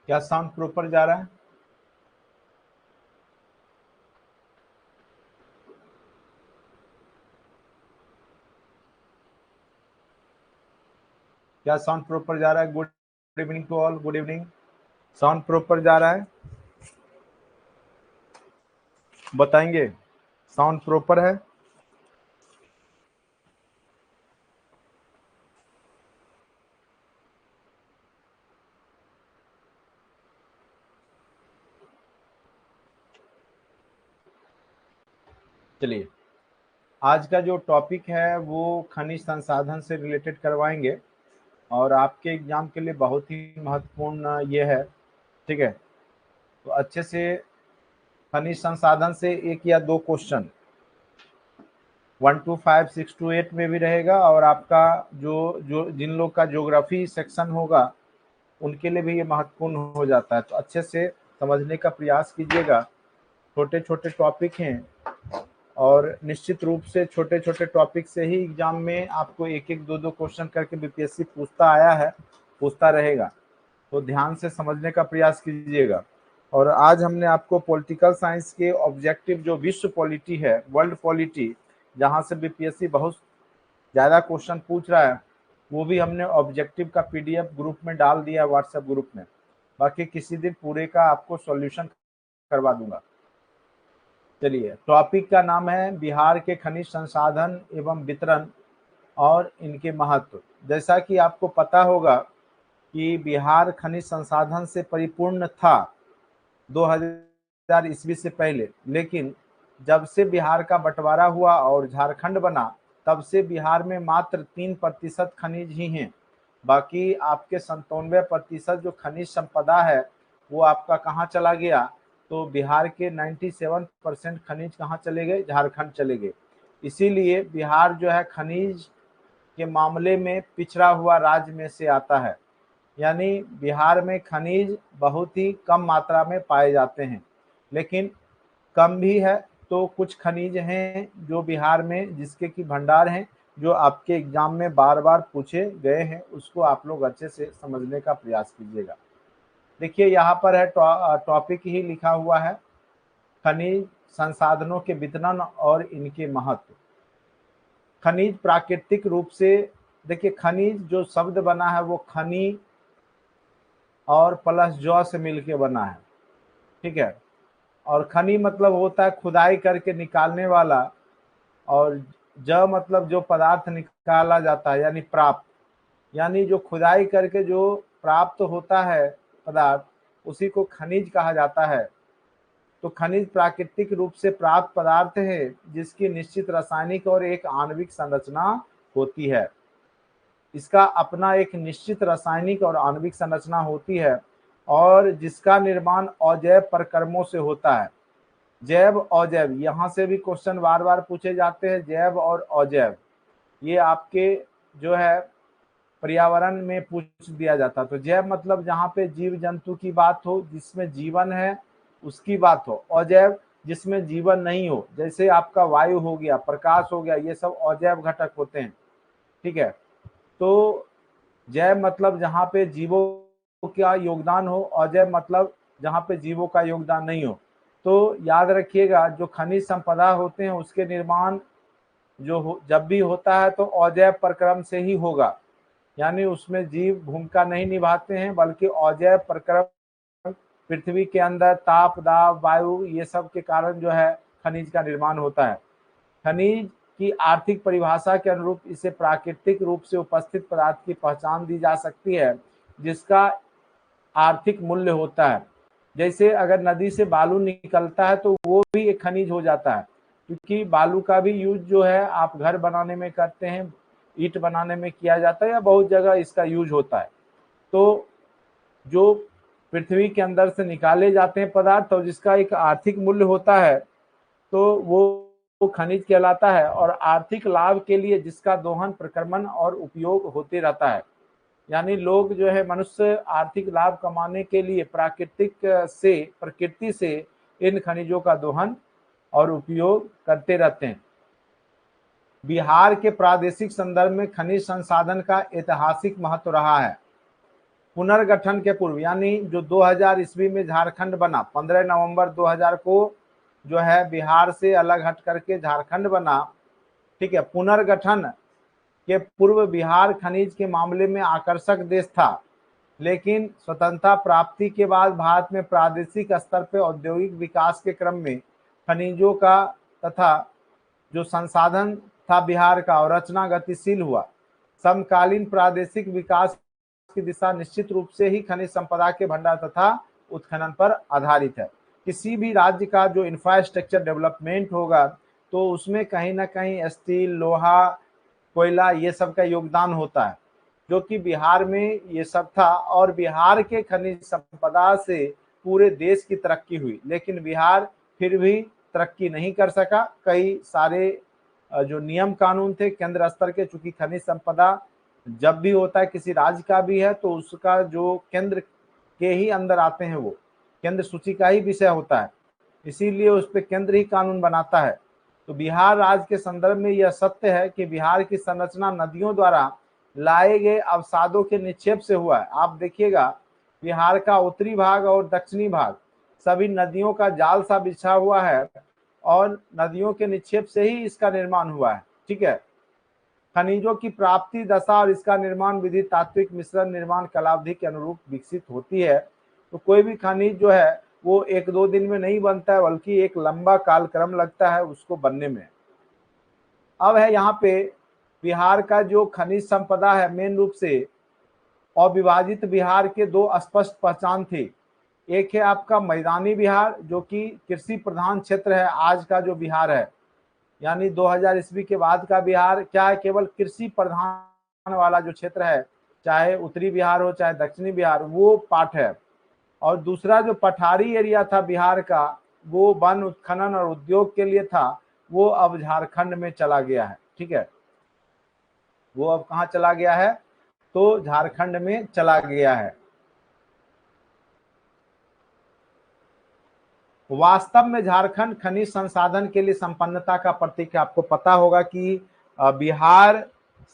क्या sound proper जा रहा है? क्या साउंड प्रॉपर जा रहा है? Good evening to all, good evening. Sound proper जा रहा है? बताएंगे साउंड प्रॉपर है? चलिए, आज का जो टॉपिक है वो खनिज संसाधन से रिलेटेड करवाएंगे और आपके एग्जाम के लिए बहुत ही महत्वपूर्ण ये है। ठीक है, तो अच्छे से खनिज संसाधन से एक या दो क्वेश्चन 1 to 5, 6 to 8 में भी रहेगा और आपका जो जो जिन लोग का ज्योग्राफी सेक्शन होगा उनके लिए भी ये महत्वपूर्ण हो जाता है। तो अच्छे से समझने का प्रयास कीजिएगा। छोटे छोटे टॉपिक हैं और निश्चित रूप से छोटे छोटे टॉपिक से ही एग्जाम में आपको एक एक दो दो क्वेश्चन करके बीपीएससी पूछता आया है, पूछता रहेगा। तो ध्यान से समझने का प्रयास कीजिएगा। और आज हमने आपको पॉलिटिकल साइंस के ऑब्जेक्टिव जो विश्व पॉलिटी है, वर्ल्ड पॉलिटी, जहाँ से बीपीएससी बहुत ज़्यादा क्वेश्चन पूछ रहा है, वो भी हमने ऑब्जेक्टिव का पीडीएफ ग्रुप में डाल दिया है, व्हाट्सएप ग्रुप में। बाकी किसी दिन पूरे का आपको सॉल्यूशन करवा दूंगा। चलिए, टॉपिक का नाम है बिहार के खनिज संसाधन एवं वितरण और इनके महत्व। जैसा कि आपको पता होगा कि बिहार खनिज संसाधन से परिपूर्ण था 2000 ईस्वी से पहले, लेकिन जब से बिहार का बंटवारा हुआ और झारखंड बना, तब से बिहार में मात्र 3% खनिज ही हैं। बाकी आपके 97% जो खनिज संपदा है वो आपका कहाँ चला गया? तो बिहार के 97% खनिज कहाँ चले गए? झारखंड चले गए। इसीलिए बिहार जो है खनिज के मामले में पिछड़ा हुआ राज्य में से आता है। यानी बिहार में खनिज बहुत ही कम मात्रा में पाए जाते हैं, लेकिन कम भी है तो कुछ खनिज हैं जो बिहार में जिसके की भंडार हैं, जो आपके एग्जाम में बार बार पूछे गए हैं। उसको आप लोग अच्छे से समझने का प्रयास कीजिएगा। देखिए, यहाँ पर है टॉपिक ही लिखा हुआ है, खनिज संसाधनों के वितरण और इनके महत्व। खनिज प्राकृतिक रूप से, देखिए खनिज जो शब्द बना है वो खनी और प्लस जौ से मिलके बना है। ठीक है, और खनी मतलब होता है खुदाई करके निकालने वाला, और ज मतलब जो पदार्थ निकाला जाता है यानी प्राप्त, यानी जो खुदाई करके जो प्राप्त होता है पदार्थ, उसी को खनिज कहा जाता है। तो खनिज प्राकृतिक रूप से प्राप्त पदार्थ है जिसकी निश्चित रासायनिक और एक आणविक संरचना होती है। इसका अपना एक निश्चित रासायनिक और आणविक संरचना होती है और जिसका निर्माण अजैव प्रक्रमों से होता है। जैव अजैव, यहाँ से भी क्वेश्चन बार बार पूछे जाते हैं, जैव और अजैव। ये आपके जो है पर्यावरण में पूछ दिया जाता। तो जैव मतलब जहाँ पे जीव जंतु की बात हो, जिसमें जीवन है उसकी बात हो। अजैव जिसमें जीवन नहीं हो, जैसे आपका वायु हो गया, प्रकाश हो गया, ये सब अजैव घटक होते हैं। ठीक है, तो जैव मतलब जहाँ पे जीवों का योगदान हो, अजैव मतलब जहाँ पे जीवों का योगदान नहीं हो। तो याद रखिएगा, जो खनिज संपदा होते हैं उसके निर्माण जब भी होता है तो अजैव प्रक्रम से ही होगा। यानी उसमें जीव भूमिका नहीं निभाते हैं, बल्कि अजैव प्रक्रम पृथ्वी के अंदर ताप दाब वायु ये सब के कारण जो है खनिज का निर्माण होता है। खनिज की आर्थिक परिभाषा के अनुरूप इसे प्राकृतिक रूप से उपस्थित पदार्थ की पहचान दी जा सकती है जिसका आर्थिक मूल्य होता है। जैसे अगर नदी से बालू निकलता है तो वो भी एक खनिज हो जाता है, क्योंकि बालू का भी यूज जो है आप घर बनाने में करते हैं, ईंट बनाने में किया जाता है, या बहुत जगह इसका यूज होता है। तो जो पृथ्वी के अंदर से निकाले जाते हैं पदार्थ और जिसका एक आर्थिक मूल्य होता है, तो वो खनिज कहलाता है। और आर्थिक लाभ के लिए जिसका दोहन प्रक्रमण और उपयोग होते रहता है। यानी लोग जो है मनुष्य आर्थिक लाभ कमाने के लिए प्रकृति से इन खनिजों का दोहन और उपयोग करते रहते हैं। बिहार के प्रादेशिक संदर्भ में खनिज संसाधन का ऐतिहासिक महत्व रहा है। पुनर्गठन के पूर्व, यानी जो 2000 ईस्वी में झारखंड बना, 15 नवंबर 2000 को जो है बिहार से अलग हट करके झारखंड बना, ठीक है। पुनर्गठन के पूर्व बिहार खनिज के मामले में आकर्षक देश था, लेकिन स्वतंत्रता प्राप्ति के बाद भारत में प्रादेशिक स्तर पर औद्योगिक विकास के क्रम में खनिजों का तथा जो संसाधन था बिहार का और रचना गतिशील हुआ। समकालीन प्रादेशिक विकास की दिशा निश्चित रूप से ही खनिज संपदा के भंडार तथा उत्खनन पर आधारित है। किसी भी राज्य का जो इंफ्रास्ट्रक्चर डेवलपमेंट होगा तो उसमें कहीं ना कहीं स्टील, लोहा, कोयला, ये सब का योगदान होता है, जो कि बिहार में ये सब था। और बिहार के खनिज संपदा से पूरे देश की तरक्की हुई, लेकिन बिहार फिर भी तरक्की नहीं कर सका। कई सारे जो नियम कानून थे केंद्र स्तर के, चूंकि खनिज संपदा जब भी होता है किसी राज्य का भी है तो उसका जो केंद्र के ही अंदर आते हैं, वो केंद्र सूची का ही विषय होता है, इसीलिए उस पर केंद्र ही कानून बनाता है। तो बिहार राज्य के संदर्भ में यह सत्य है कि बिहार की संरचना नदियों द्वारा लाए गए अवसादों के निक्षेप से हुआ है। आप देखिएगा बिहार का उत्तरी भाग और दक्षिणी भाग सभी नदियों का जाल सा बिछा हुआ है और नदियों के निक्षेप से ही इसका निर्माण हुआ है, ठीक है। खनिजों की प्राप्ति दशा और इसका निर्माण विधि तात्विक मिश्रण निर्माण कालावधि के अनुरूप विकसित होती है। तो कोई भी खनिज जो है वो एक दो दिन में नहीं बनता है, बल्कि एक लंबा कालक्रम लगता है उसको बनने में। अब है यहाँ पे बिहार का जो खनिज संपदा है, मेन रूप से अविभाजित बिहार के दो स्पष्ट पहचान थी। एक है आपका मैदानी बिहार, जो कि कृषि प्रधान क्षेत्र है आज का जो बिहार है, यानी 2000 ईस्वी के बाद का बिहार क्या है, केवल कृषि प्रधान वाला जो क्षेत्र है, चाहे उत्तरी बिहार हो चाहे दक्षिणी बिहार, वो पार्ट है। और दूसरा जो पठारी एरिया था बिहार का, वो वन उत्खनन और उद्योग के लिए था, वो अब झारखंड में चला गया है, ठीक है। वो अब कहाँ चला गया है, तो झारखंड में चला गया है। वास्तव में झारखंड खनिज संसाधन के लिए संपन्नता का प्रतीक है। आपको पता होगा कि बिहार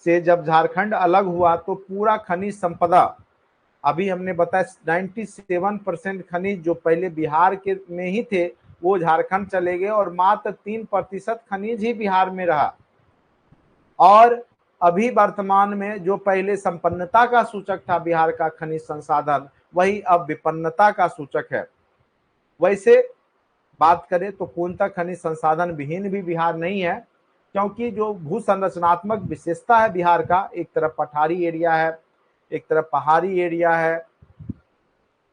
से जब झारखंड अलग हुआ तो पूरा खनिज संपदा, अभी हमने बताया 97% खनिज जो पहले बिहार के में ही थे वो झारखंड चले गए और मात्र 3% खनिज ही बिहार में रहा। और अभी वर्तमान में जो पहले संपन्नता का सूचक था बिहार का खनिज संसाधन, वही अब विपन्नता का सूचक है। वैसे बात करें तो पूर्णतः खनिज संसाधन विहीन भी बिहार नहीं है, क्योंकि जो भू संरचनात्मक विशेषता है बिहार का, एक तरफ पठारी एरिया है, एक तरफ पहाड़ी एरिया है,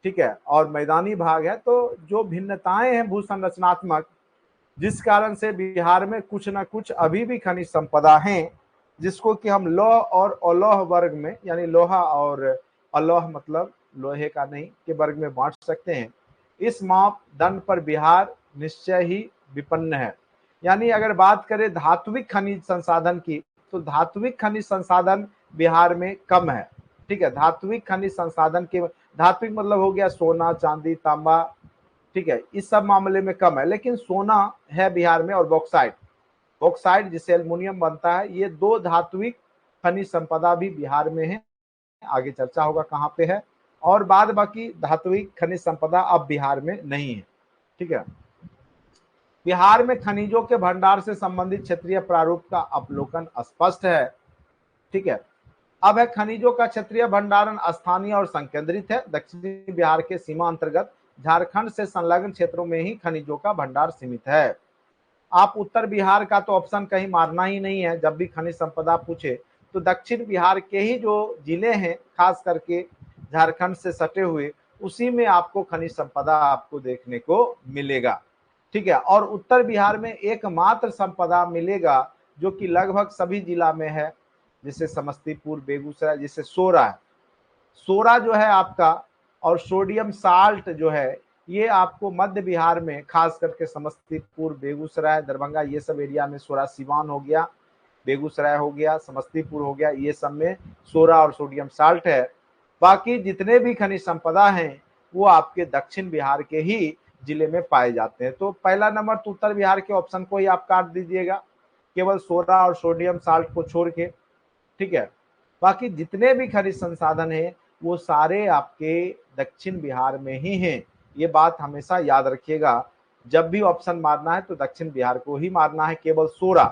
ठीक है, और मैदानी भाग है। तो जो भिन्नताएं हैं भू संरचनात्मक, जिस कारण से बिहार में कुछ ना कुछ अभी भी खनिज संपदा हैं, जिसको कि हम लौह और अलोह वर्ग में, यानी लोहा और अलोह मतलब लोहे का नहीं, के वर्ग में बांट सकते हैं। इस मापदंड पर बिहार निश्चय ही विपन्न है। यानी अगर बात करें धात्विक खनिज संसाधन की, तो धात्विक खनिज संसाधन बिहार में कम है, ठीक है। धात्विक खनिज संसाधन के, धात्विक मतलब हो गया सोना, चांदी, तांबा, ठीक है, इस सब मामले में कम है। लेकिन सोना है बिहार में और बॉक्साइट, बॉक्साइट जिससे एल्युमिनियम बनता है, ये दो धात्विक खनिज संपदा भी बिहार में है। आगे चर्चा होगा कहाँ पे है। और बाद बाकी धात्विक खनिज संपदा अब बिहार में नहीं है, ठीक है। बिहार में खनिजों के भंडार से संबंधित क्षेत्रीय प्रारूप का अवलोकन स्पष्ट है, ठीक है। अब है खनिजों का क्षेत्रीय भंडारण स्थानीय और संकेंद्रित है। दक्षिणी बिहार के सीमा अंतर्गत झारखंड से संलग्न क्षेत्रों में ही खनिजों का भंडार सीमित है। आप उत्तर बिहार का तो ऑप्शन कहीं मारना ही नहीं है। जब भी खनिज संपदा पूछे तो दक्षिण बिहार के ही जो जिले हैं, खास करके झारखंड से सटे हुए, उसी में आपको खनिज संपदा आपको देखने को मिलेगा, ठीक है। और उत्तर बिहार में एकमात्र संपदा मिलेगा जो कि लगभग सभी जिला में है, जैसे समस्तीपुर, बेगूसराय, जैसे सोरा है, सोरा जो है आपका, और सोडियम साल्ट जो है, ये आपको मध्य बिहार में खास करके समस्तीपुर, बेगूसराय, दरभंगा, ये सब एरिया में सोरा, सिवान हो गया, बेगूसराय हो गया, समस्तीपुर हो गया, ये सब में सोरा और सोडियम साल्ट है। बाकी जितने भी खनिज संपदा हैं वो आपके दक्षिण बिहार के ही जिले में पाए जाते हैं। तो पहला नंबर तो उत्तर बिहार के ऑप्शन को ही आप काट दीजिएगा, केवल सोरा और सोडियम साल्ट को छोड़ के, ठीक है। बाकी जितने भी खनिज संसाधन हैं वो सारे आपके दक्षिण बिहार में ही हैं। ये बात हमेशा याद रखिएगा, जब भी ऑप्शन मारना है तो दक्षिण बिहार को ही मारना है। केवल सोडा,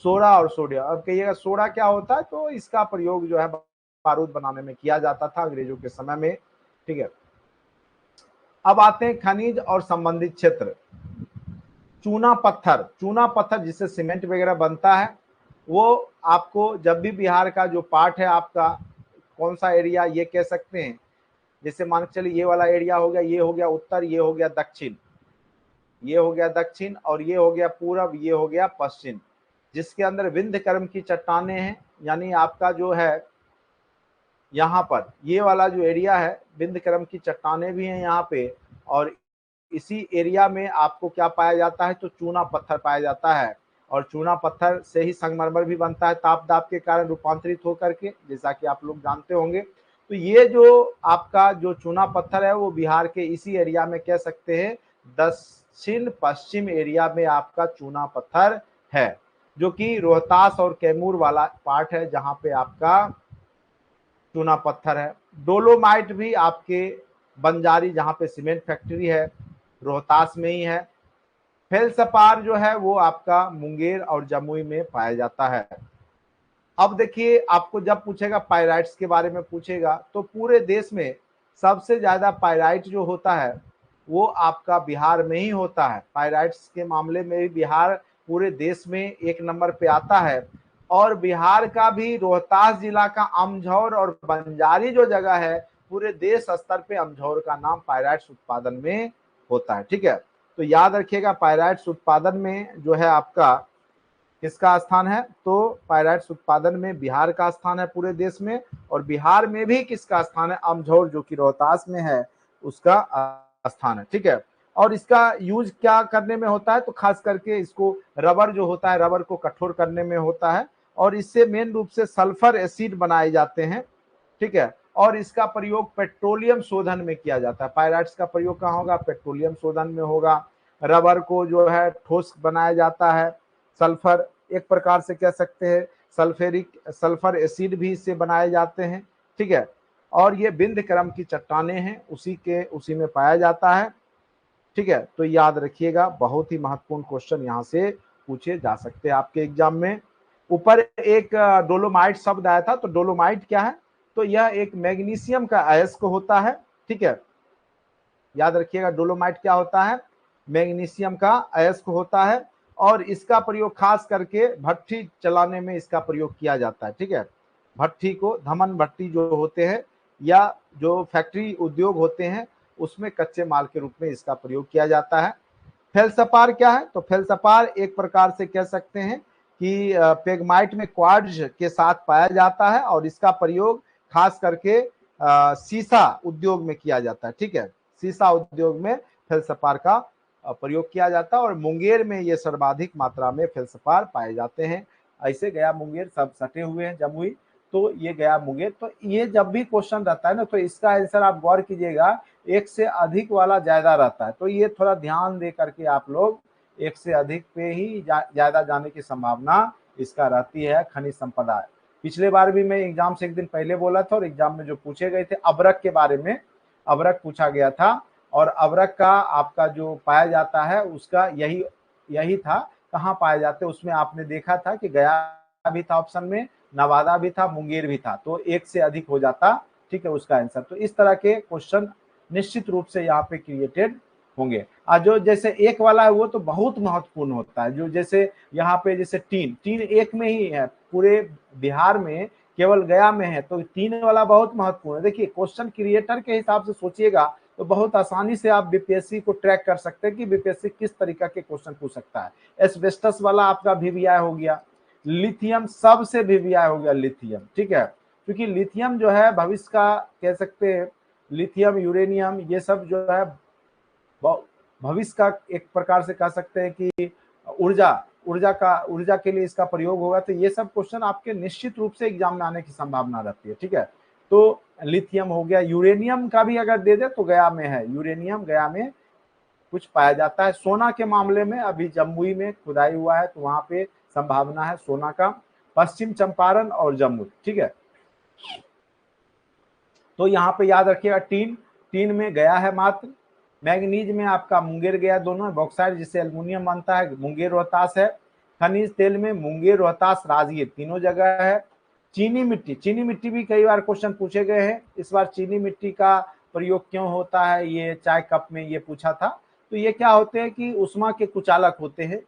सोडा और सोडियम। अब कहिएगा सोडा क्या होता है, तो इसका प्रयोग जो है बारूद बनाने में किया जाता था अंग्रेजों के समय में, ठीक है। अब आते हैं खनिज और संबंधित क्षेत्र। चूना पत्थर, चूना पत्थर जिससे सीमेंट वगैरह बनता है, वो आपको जब भी बिहार का जो पार्ट है आपका, कौन सा एरिया ये कह सकते हैं, जैसे मान के चलिए ये वाला एरिया हो गया, ये हो गया उत्तर, ये हो गया दक्षिण, ये हो गया दक्षिण, और ये हो गया पूरब, ये हो गया पश्चिम, जिसके अंदर विंध्यकर्म की चट्टानें हैं। यानी आपका जो है यहाँ पर ये वाला जो एरिया है, विंध्यकर्म की चट्टानें भी हैं यहाँ पे, और इसी एरिया में आपको क्या पाया जाता है, तो चूना पत्थर पाया जाता है। और चूना पत्थर से ही संगमरमर भी बनता है, ताप दाब के कारण रूपांतरित होकर के, जैसा कि आप लोग जानते होंगे। तो ये जो आपका जो चूना पत्थर है वो बिहार के इसी एरिया में कह सकते हैं दक्षिण पश्चिम एरिया में आपका चूना पत्थर है, जो कि रोहतास और कैमूर वाला पार्ट है जहां पे आपका चूना पत्थर है। डोलोमाइट भी आपके बंजारी जहां पे सीमेंट फैक्ट्री है रोहतास में ही है। फेल्सपार जो है वो आपका मुंगेर और जमुई में पाया जाता है। अब देखिए आपको जब पूछेगा पायराइट्स के बारे में पूछेगा, तो पूरे देश में सबसे ज्यादा पायराइट जो होता है वो आपका बिहार में ही होता है। पायराइट्स के मामले में भी बिहार पूरे देश में एक नंबर पे आता है। और बिहार का भी रोहतास जिला का अमझौर और बंजारी जो जगह है, पूरे देश स्तर पे अमझौर का नाम पायराइट्स उत्पादन में होता है, ठीक है। तो याद रखिएगा पायराइट्स उत्पादन में जो है आपका किसका स्थान है, तो पायराइट्स उत्पादन में बिहार का स्थान है पूरे देश में। और बिहार में भी किसका स्थान है, अमझौर जो कि रोहतास में है उसका स्थान है, ठीक है। और इसका यूज क्या करने में होता है, तो खास करके इसको रबर जो होता है, रबर को कठोर करने में होता है। और इससे मेन रूप से सल्फर एसिड बनाए जाते हैं, ठीक है। और इसका प्रयोग पेट्रोलियम शोधन में किया जाता है। पायराइट्स का प्रयोग कहाँ होगा, पेट्रोलियम शोधन में होगा। रबर को जो है ठोस बनाया जाता है। सल्फर एक प्रकार से कह सकते हैं सल्फर एसिड भी इससे बनाए जाते हैं, ठीक है। और ये विंध्यकर्म की चट्टानें हैं, उसी में पाया जाता है, ठीक है। तो याद रखिएगा, बहुत ही महत्वपूर्ण क्वेश्चन यहाँ से पूछे जा सकते हैं आपके एग्जाम में। ऊपर एक डोलोमाइट शब्द आया था, तो डोलोमाइट क्या है, तो यह एक मैग्नीशियम का अयस्क होता है, ठीक है। याद रखिएगा डोलोमाइट क्या होता है, मैग्नीशियम का अयस्क होता है। और इसका प्रयोग खास करके भट्ठी चलाने में इसका प्रयोग किया जाता है, ठीक है। भट्ठी को, धमन भट्टी जो होते हैं या जो फैक्ट्री उद्योग होते हैं, उसमें कच्चे माल के रूप में इसका प्रयोग किया जाता है। फेल्सपार क्या है, तो फेल्सपार एक प्रकार से कह सकते हैं कि पेगमाइट में क्वार्ट्ज के साथ पाया जाता है। और इसका प्रयोग खास करके सीसा उद्योग में किया जाता है, ठीक है। सीसा उद्योग में फेल्सपार का प्रयोग किया जाता है। और मुंगेर में ये सर्वाधिक मात्रा में फेल्सपार पाए जाते हैं। ऐसे गया मुंगेर सब सटे हुए हैं, जमुई, तो ये गया मुंगेर। तो ये जब भी क्वेश्चन रहता है ना, तो इसका आंसर आप गौर कीजिएगा, एक से अधिक वाला ज्यादा रहता है। तो ये थोड़ा ध्यान दे करके आप लोग एक से अधिक पे ही ज्यादा जाने की संभावना इसका रहती है। खनिज संपदा, पिछले बार भी मैं एग्जाम से एक दिन पहले बोला था, और एग्जाम में जो पूछे गए थे अबरक के बारे में, अबरक पूछा गया था। और अबरक का आपका जो पाया जाता है उसका यही था, कहाँ पाया जाते हैं उसमें आपने देखा था कि गया भी था ऑप्शन में, नवादा भी था, मुंगेर भी था, तो एक से अधिक हो जाता, ठीक है, उसका आंसर। तो इस तरह के क्वेश्चन निश्चित रूप से यहाँ पे क्रिएटेड होंगे। और जो जैसे एक वाला है वो तो बहुत महत्वपूर्ण होता है। जो जैसे यहाँ पे जैसे टीन एक में ही है पूरे बिहार में, केवल गया में है, तो तीन वाला बहुत महत्वपूर्ण है। देखिए क्वेश्चन क्रिएटर के हिसाब से सोचिएगा तो बहुत आसानी से आप बीपीएससी को ट्रैक कर सकते हैं कि बीपीएससी किस तरीका के क्वेश्चन पूछ सकता है। एस्बेस्टस वाला आपका वीवीआई हो गया, लिथियम सबसे वीवीआई हो गया लिथियम, ठीक है। क्योंकि लिथियम जो है भविष्य का कह सकते हैं, लिथियम यूरेनियम ये सब जो है भविष्य का एक प्रकार से कह सकते हैं कि ऊर्जा के लिए इसका प्रयोग होगा। तो ये सब क्वेश्चन आपके निश्चित रूप से एग्जाम में आने की संभावना रहती है, ठीक है। तो लिथियम हो गया, यूरेनियम का भी अगर दे दे तो गया में है, यूरेनियम गया में कुछ पाया जाता है। सोना के मामले में अभी जमुई में खुदाई हुआ है, तो वहां पे संभावना है सोना का, पश्चिम चंपारण और जम्मू, ठीक है। तो यहाँ पे याद रखिएगा टीन, टीन में गया है मात्र, मैग्नीज में आपका मुंगेर गया दोनों है, बॉक्साइट जिसे एल्युमिनियम बनता है मुंगेर रोहतास है, खनिज तेल में मुंगेर रोहतास राजगीर तीनों जगह है। चीनी मिट्टी, चीनी मिट्टी भी कई बार क्वेश्चन पूछे गए हैं, इस बार चीनी मिट्टी का प्रयोग क्यों होता है ये चाय कप में ये पूछा था। तो ये क्या होते हैं कि उष्मा के कुचालक होते हैं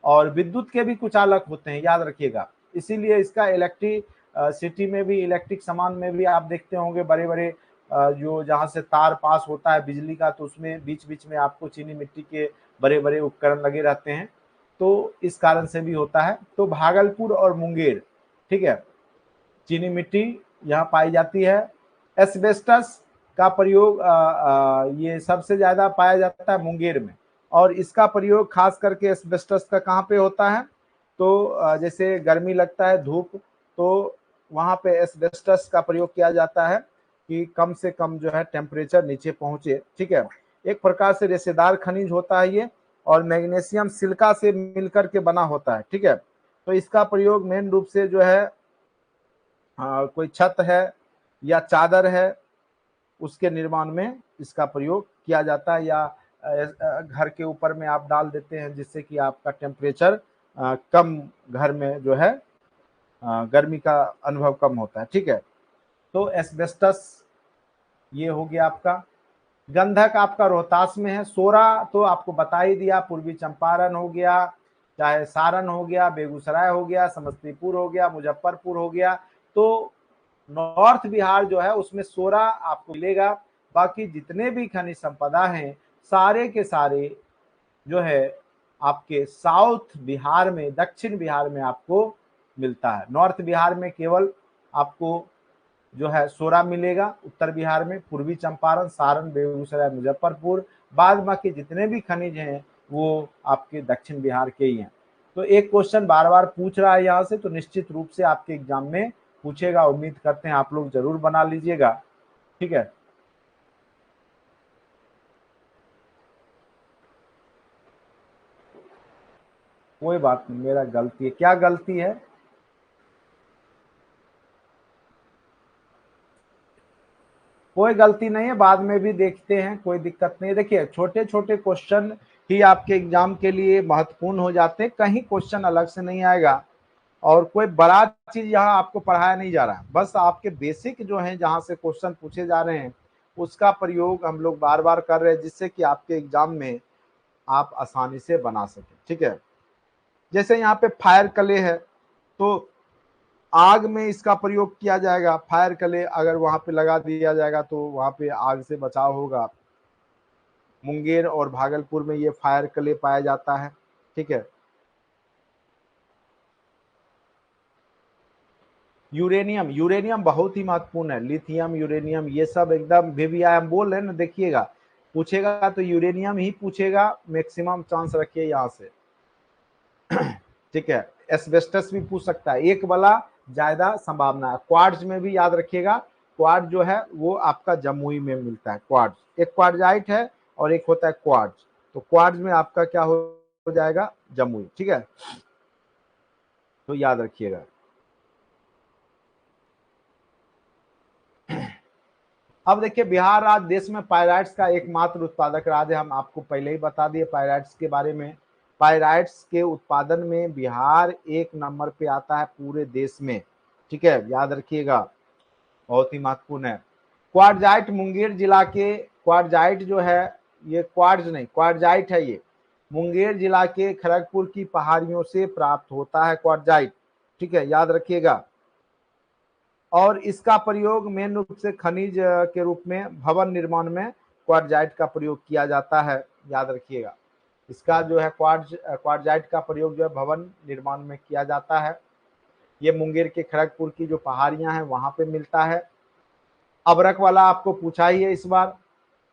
और विद्युत के भी कुचालक होते हैं, याद रखिएगा। इसीलिए इसका इलेक्ट्रिक सिटी में भी, इलेक्ट्रिक सामान में भी आप देखते होंगे बड़े बड़े जो जहां से तार पास होता है बिजली का, तो उसमें बीच बीच में आपको चीनी मिट्टी के बड़े बड़े उपकरण लगे रहते हैं, तो इस कारण से भी होता है। तो भागलपुर और मुंगेर, ठीक है, चीनी मिट्टी यहाँ पाई जाती है। एस्बेस्टस का प्रयोग ये सबसे ज्यादा पाया जाता है मुंगेर में, और इसका प्रयोग खास करके एस्बेस्टस का कहाँ पे होता है, तो जैसे गर्मी लगता है, धूप, तो वहां पे एस्बेस्टस का प्रयोग किया जाता है कि कम से कम जो है टेम्परेचर नीचे पहुंचे, ठीक है। एक प्रकार से रेशेदार खनिज होता है ये, और मैग्नीशियम सिलिका से मिलकर के बना होता है, ठीक है। तो इसका प्रयोग मेन रूप से जो है कोई छत है या चादर है उसके निर्माण में इसका प्रयोग किया जाता है, या घर के ऊपर में आप डाल देते हैं जिससे कि आपका टेम्परेचर कम, घर में जो है गर्मी का अनुभव कम होता है, ठीक है। तो एस्बेस्टस ये हो गया आपका। गंधक आपका रोहतास में है। सोरा तो आपको बता ही दिया, पूर्वी चंपारण हो गया, चाहे सारण हो गया, बेगूसराय हो गया, समस्तीपुर हो गया, मुजफ्फरपुर हो गया, तो नॉर्थ बिहार जो है उसमें सोरा आपको मिलेगा। बाकी जितने भी खनिज संपदा हैं सारे के सारे जो है आपके साउथ बिहार में, दक्षिण बिहार में आपको मिलता है। नॉर्थ बिहार में केवल आपको जो है सोरा मिलेगा, उत्तर बिहार में पूर्वी चंपारण, सारण, बेगूसराय, मुजफ्फरपुर, बाद बाकी जितने भी खनिज हैं वो आपके दक्षिण बिहार के ही हैं। तो एक क्वेश्चन बार बार पूछ रहा है यहाँ से, तो निश्चित रूप से आपके एग्जाम में पूछेगा, उम्मीद करते हैं आप लोग जरूर बना लीजिएगा, ठीक है। कोई बात नहीं, मेरा गलती है, क्या गलती है? कोई गलती नहीं है, बाद में भी देखते हैं, कोई दिक्कत नहीं। देखिए छोटे छोटे क्वेश्चन ही आपके एग्जाम के लिए महत्वपूर्ण हो जाते हैं, कहीं क्वेश्चन अलग से नहीं आएगा और कोई बड़ा चीज यहाँ आपको पढ़ाया नहीं जा रहा है, बस आपके बेसिक जो है जहाँ से क्वेश्चन पूछे जा रहे हैं उसका प्रयोग हम लोग बार बार कर रहे हैं, जिससे कि आपके एग्जाम में आप आसानी से बना सके, ठीक है। जैसे यहाँ पे फायर क्ले है, तो आग में इसका प्रयोग किया जाएगा। फायर क्ले अगर वहां पे लगा दिया जाएगा तो वहां पे आग से बचाव होगा। मुंगेर और भागलपुर में ये फायर क्ले पाया जाता है, ठीक है। यूरेनियम, यूरेनियम बहुत ही महत्वपूर्ण है। लिथियम, यूरेनियम, ये सब एकदम VVI हम बोल रहे हैं ना, देखिएगा पूछेगा तो यूरेनियम ही पूछेगा, मैक्सिमम चांस रखिए यहाँ से, ठीक है। एस्बेस्टस भी पूछ सकता है, एक वाला ज्यादा संभावना है। क्वार्ट्ज में भी याद रखिएगा, क्वार्ट्ज जो है वो आपका जमुई में मिलता है। क्वार्ट्ज एक क्वार्ट्जाइट है और एक होता है क्वार्ट्ज, तो क्वार्ट्ज में आपका क्या हो जाएगा, जमुई, ठीक है। तो याद रखिएगा। अब देखिए बिहार राज्य देश में पायराइट्स का एकमात्र उत्पादक राज्य, हम आपको पहले ही बता दिए पायराइट्स के बारे में। पायराइट्स के उत्पादन में बिहार एक नंबर पे आता है पूरे देश में, ठीक है, याद रखिएगा, बहुत ही महत्वपूर्ण है। क्वार्ट्जाइट मुंगेर जिला के, क्वार्ट्जाइट जो है ये क्वार्ट्ज नहीं, क्वार्ट्जाइट है, ये मुंगेर जिला के खड़गपुर की पहाड़ियों से प्राप्त होता है क्वार्ट्जाइट, ठीक है, याद रखिएगा। और इसका प्रयोग मेन रूप से खनिज के रूप में भवन निर्माण में क्वार्ट्जाइट का प्रयोग किया जाता है, याद रखिएगा। इसका जो है क्वार्ट्जाइट का प्रयोग जो है भवन निर्माण में किया जाता है। ये मुंगेर के खड़गपुर की जो पहाड़ियां हैं वहां पे मिलता है। अबरक वाला आपको पूछा ही है इस बार।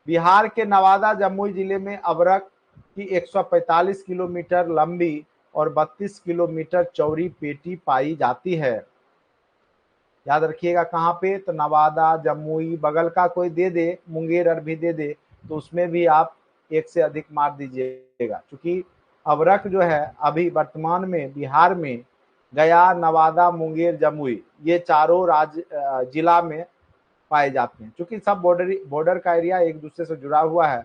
बिहार के नवादा जमुई जिले में अबरक की 145 किलोमीटर लंबी और 32 किलोमीटर चौड़ी पेटी पाई जाती है, याद रखिएगा। कहाँ पे, तो नवादा, जमुई, बगल का कोई दे दे, मुंगेर और भी दे दे, तो उसमें भी आप एक से अधिक मार दीजिएगा, क्योंकि अबरक जो है अभी वर्तमान में बिहार में गया, नवादा, मुंगेर, जमुई, ये चारों राज्य जिला में पाए जाते हैं। क्योंकि सब बॉर्डर का एरिया एक दूसरे से जुड़ा हुआ है,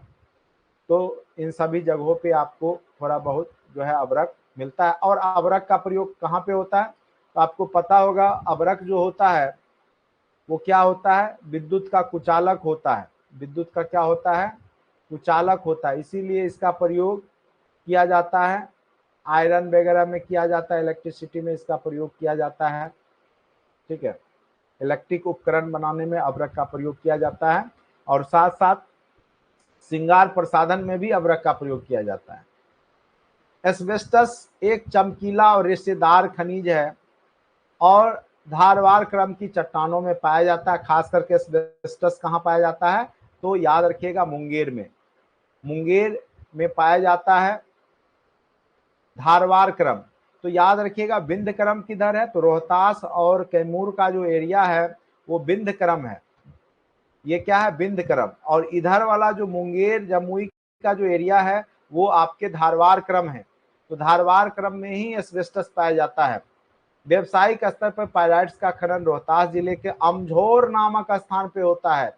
तो इन सभी जगहों पे आपको थोड़ा बहुत जो है अबरक मिलता है। और अबरक का प्रयोग कहाँ पे होता है, तो आपको पता होगा अबरक जो होता है वो क्या होता है, विद्युत का कुचालक होता है। विद्युत का क्या होता है, कुचालक होता है। इसीलिए इसका प्रयोग किया जाता है, आयरन वगैरह में किया जाता है, इलेक्ट्रिसिटी में इसका प्रयोग किया जाता है। ठीक है, इलेक्ट्रिक उपकरण बनाने में अबरक का प्रयोग किया जाता है, और साथ साथ श्रृंगार प्रसाधन में भी अबरक का प्रयोग किया जाता है। एस्बेस्टस एक चमकीला और रेशेदार खनिज है और धारवार क्रम की चट्टानों में पाया जाता है। खास करके एस्बेस्टस कहाँ पाया जाता है, तो याद रखिएगा मुंगेर में, मुंगेर में पाया जाता है धारवार क्रम। तो याद रखिएगा विंध्य क्रम किधर है, तो रोहतास और कैमूर का जो एरिया है वो विंध्य क्रम है। ये क्या है, विंध्य क्रम। और इधर वाला जो मुंगेर जमुई का जो एरिया है वो आपके धारवार क्रम है। तो धारवार क्रम में ही एस्बेस्टस पाया जाता है। व्यवसायिक स्तर पर पायराइट्स का खनन रोहतास जिले के अमझौर नामक स्थान पे होता है।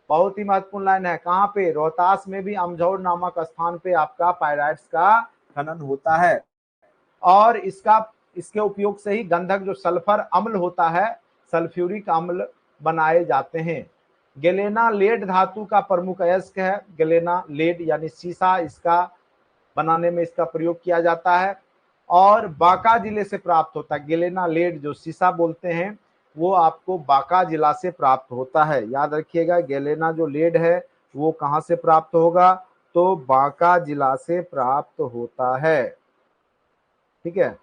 बहुत ही महत्वपूर्ण लाइन है, कहाँ पे, रोहतास में भी अमझौर नामक स्थान पे आपका पायराइट्स का खनन होता है। और इसके उपयोग से ही गंधक जो सल्फर अम्ल होता है, सल्फ्यूरिक अम्ल बनाए जाते हैं। गैलेना लेड धातु का प्रमुख अयस्क है। गैलेना लेड यानी सीसा, इसका बनाने में इसका प्रयोग किया जाता है और बांका जिले से प्राप्त होता है। गैलेना लेड जो सीसा बोलते हैं वो आपको बांका जिला से प्राप्त होता है। याद रखिएगा गैलेना जो लेड है वो कहाँ से प्राप्त होगा, तो बांका जिला से प्राप्त होता है। ठीक है,